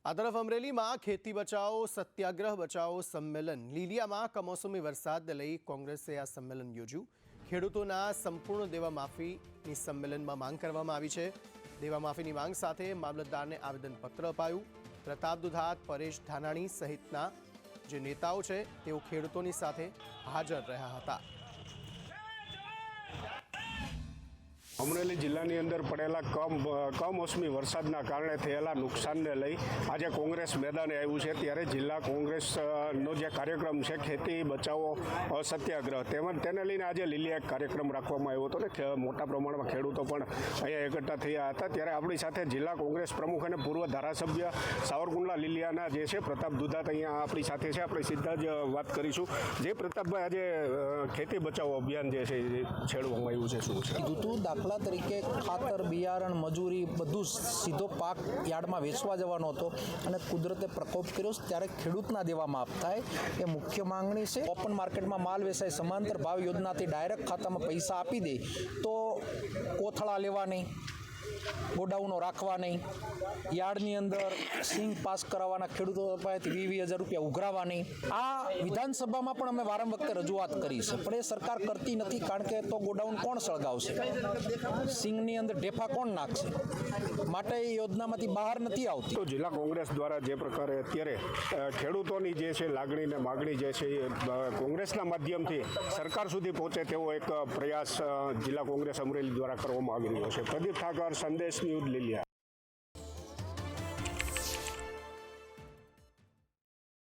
આ તરફ અમરેલીમાં ખેતી બચાવો સત્યાગ્રહ બચાવો સંમેલન લીલિયામાં કમોસમી વરસાદને લઈ કોંગ્રેસે આ સંમેલન યોજ્યું। ખેડૂતોના સંપૂર્ણ દેવા માફીની સંમેલનમાં માંગ કરવામાં આવી છે। દેવા માફીની માંગ સાથે મામલતદારને આવેદનપત્ર અપાયું। પ્રતાપ દુધાત, પરેશ ધાનાણી સહિતના જે નેતાઓ છે તેઓ ખેડૂતોની સાથે હાજર રહ્યા હતા। અમરેલી જિલ્લાની અંદર પડેલા કમોસમી વરસાદના કારણે થયેલા નુકસાનને લઈ આજે કોંગ્રેસ મેદાને આવ્યું છે। ત્યારે જિલ્લા કોંગ્રેસનો જે કાર્યક્રમ છે ખેતી બચાવો સત્યાગ્રહ તેને લઈને આજે લીલિયા એક કાર્યક્રમ રાખવામાં આવ્યો હતો ને મોટા પ્રમાણમાં ખેડૂતો પણ અહીંયા એકઠા થયા હતા। ત્યારે આપણી સાથે જિલ્લા કોંગ્રેસ પ્રમુખ અને પૂર્વ ધારાસભ્ય સાવરકુંડલા લીલિયાના જે છે પ્રતાપ દુધાત અહીંયા આપણી સાથે છે। આપણે સીધા જ વાત કરીશું। જે પ્રતાપભાઈ, આજે ખેતી બચાવો અભિયાન જે છે છેડવામાં આવ્યું છે, શું છે? દાખલા તરીકે ખાતર, બિયારણ, મજૂરી બધું સીધો પાક યાર્ડમાં વેચવા જવાનો હતો અને કુદરતે પ્રકોપ કર્યો ત્યારે ખેડૂતના દેવા માફ થાય એ મુખ્ય માંગણી છે। ઓપન માર્કેટમાં માલ વેચાય, સમાંતર ભાવ યોજનાથી ડાયરેક્ટ ખાતામાં પૈસા આપી દે તો કોથળા લેવા નહીં, ગોડાઉનો રાખવા નહીં, યાર્ડની અંદર સિંગ પાસ કરાવવાના ખેડૂતો પાસેથી 20,000 રૂપિયા ઉઘરાવવા નહીં। આ વિધાનસભામાં પણ અમે વારંવાર વખતે રજૂઆત કરી છે, પણ એ સરકાર કરતી નથી। કારણ કે તો ગોડાઉન કોણ સળગાવશે, સિંગની અંદર ઢેફા કોણ નાખશે, માટે એ યોજનામાંથી બહાર નથી આવતી। તો જિલ્લા કોંગ્રેસ દ્વારા જે પ્રકારે અત્યારે ખેડૂતોની જે છે લાગણી ને માગણી જે છે એ કોંગ્રેસના માધ્યમથી સરકાર સુધી પહોંચે તેવો એક પ્રયાસ જિલ્લા કોંગ્રેસ અમરેલી દ્વારા કરવામાં આવી રહ્યો છે। પ્રદીપ ઠાકર, સંદેશ ન્યૂઝ, લીલિયા।